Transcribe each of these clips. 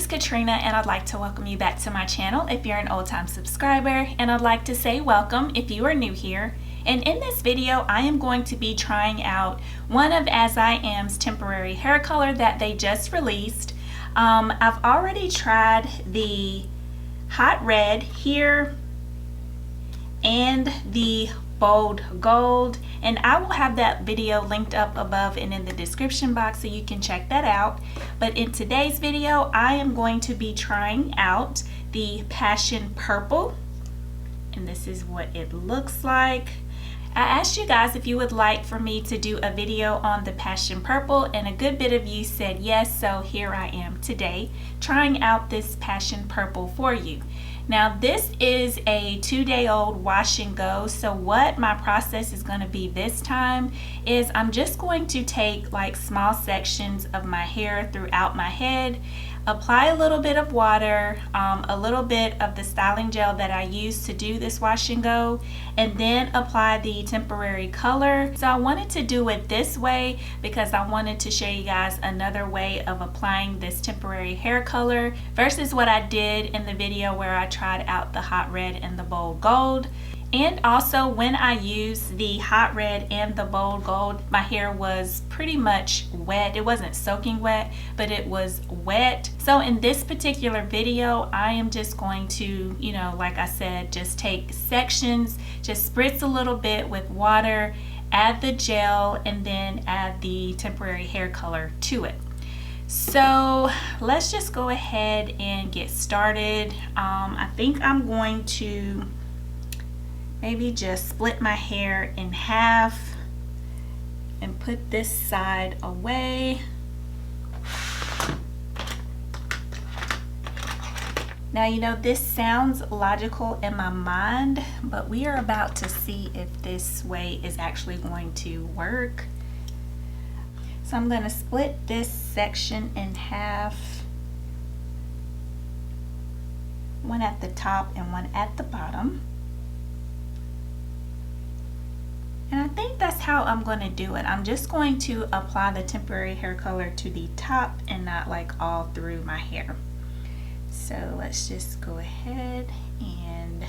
Katrina, and I'd like to welcome you back to my channel if you're an old-time subscriber, and I'd like to say welcome if you are new here. And in this video, I am going to be trying out one of As I Am's temporary hair color that they just released. I've already tried the hot red here and the bold gold, and I will have that video linked up above and in the description box so you can check that out. But in today's video, I am going to be trying out the Passion Purple, and this is what it looks like. I asked you guys if you would like for me to do a video on the Passion Purple, and a good bit of you said yes, so here I am today trying out this Passion Purple for you. Now this is a 2-day-old wash and go, so what my process is going to be this time is I'm just going to take like small sections of my hair throughout my head, apply a little bit of water, a little bit of the styling gel that I use to do this wash and go, and then apply the temporary color. So I wanted to do it this way because I wanted to show you guys another way of applying this temporary hair color versus what I did in the video where I tried out the hot red and the bold gold. And also when I used the hot red and the bold gold, my hair was pretty much wet. It wasn't soaking wet, but it was wet. So in this particular video, I am just going to, you know, like I said, just take sections, just spritz a little bit with water, add the gel, and then add the temporary hair color to it. So let's just go ahead and get started. I think I'm going to maybe just split my hair in half and put this side away. Now, you know, this sounds logical in my mind, but we are about to see if this way is actually going to work. So I'm going to split this section in half, one at the top and one at the bottom. And I think that's how I'm going to do it. I'm just going to apply the temporary hair color to the top and not like all through my hair. So let's just go ahead and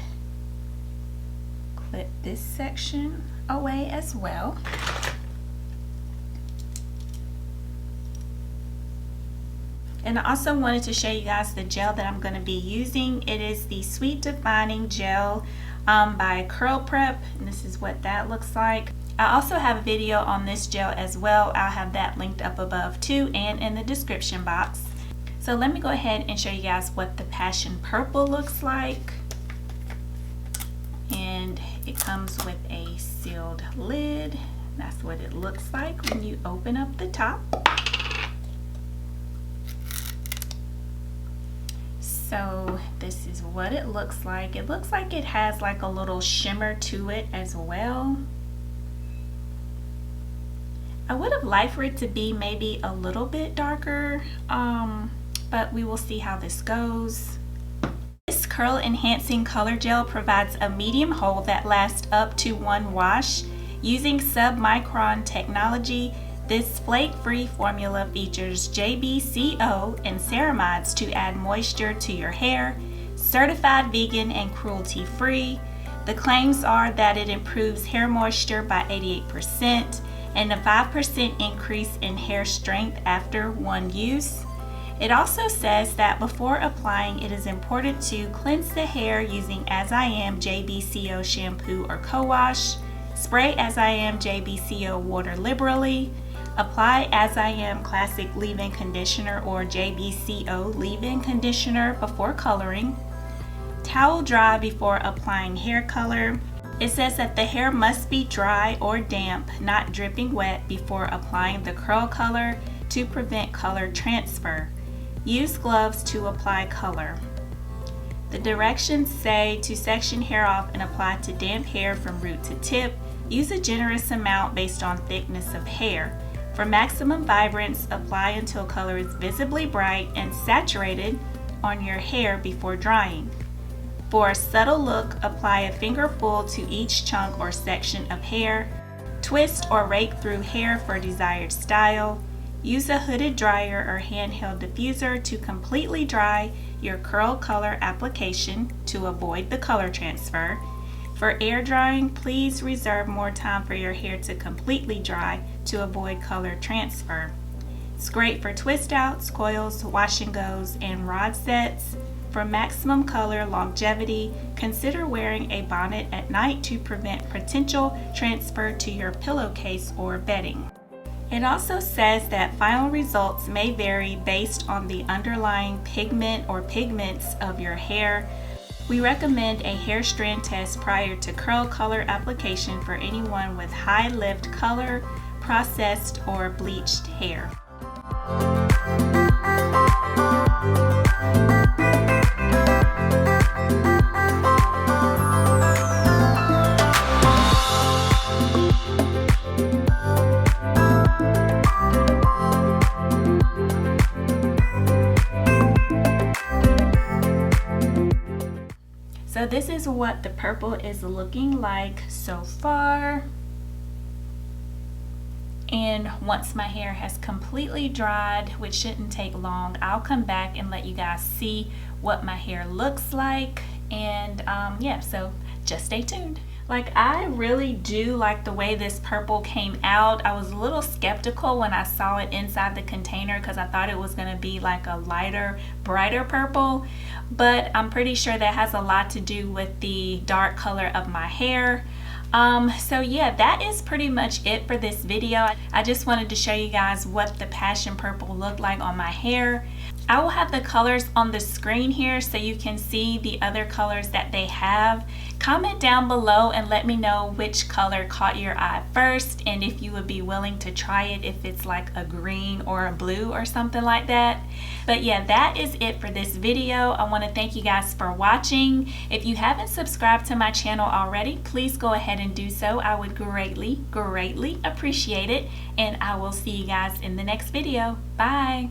clip this section away as well. And I also wanted to show you guys the gel that I'm going to be using. It is the Sweet Defining Gel by Curl Prep, and this is what that looks like. I also have a video on this gel as well. I'll have that linked up above too and in the description box. So let me go ahead and show you guys what the Passion Purple looks like. And it comes with a sealed lid. That's what it looks like when you open up the top. So this is what it looks like. It looks like it has like a little shimmer to it as well. I would have liked for it to be maybe a little bit darker, but we will see how this goes. This curl enhancing color gel provides a medium hold that lasts up to 1 wash. Using sub-micron technology, this flake-free formula features JBCO and ceramides to add moisture to your hair, certified vegan and cruelty-free. The claims are that it improves hair moisture by 88% and a 5% increase in hair strength after 1 use. It also says that before applying, it is important to cleanse the hair using As I Am JBCO shampoo or co-wash, spray As I Am JBCO water liberally, apply As I Am Classic Leave-In Conditioner or JBCO Leave-In Conditioner before coloring. Towel dry before applying hair color. It says that the hair must be dry or damp, not dripping wet, before applying the curl color to prevent color transfer. Use gloves to apply color. The directions say to section hair off and apply to damp hair from root to tip. Use a generous amount based on thickness of hair. For maximum vibrance, apply until color is visibly bright and saturated on your hair before drying. For a subtle look, apply a fingerful to each chunk or section of hair. Twist or rake through hair for desired style. Use a hooded dryer or handheld diffuser to completely dry your curl color application to avoid the color transfer. For air drying, please reserve more time for your hair to completely dry to avoid color transfer. It's great for twist outs, coils, wash and goes, and rod sets. For maximum color longevity, consider wearing a bonnet at night to prevent potential transfer to your pillowcase or bedding. It also says that final results may vary based on the underlying pigment or pigments of your hair. We recommend a hair strand test prior to curl color application for anyone with high lift color, processed, or bleached hair. So this is what the purple is looking like so far. And once my hair has completely dried, which shouldn't take long, I'll come back and let you guys see what my hair looks like. And yeah, so just stay tuned. Like, I really do like the way this purple came out. I was a little skeptical when I saw it inside the container because I thought it was going to be like a lighter, brighter purple. But I'm pretty sure that has a lot to do with the dark color of my hair. So yeah, that is pretty much it for this video. I just wanted to show you guys what the passion purple looked like on my hair. I will have the colors on the screen here so you can see the other colors that they have. Comment down below and let me know which color caught your eye first and if you would be willing to try it if it's like a green or a blue or something like that. But yeah, that is it for this video. I want to thank you guys for watching. If you haven't subscribed to my channel already, please go ahead and do so. I would greatly appreciate it, and I will see you guys in the next video. Bye.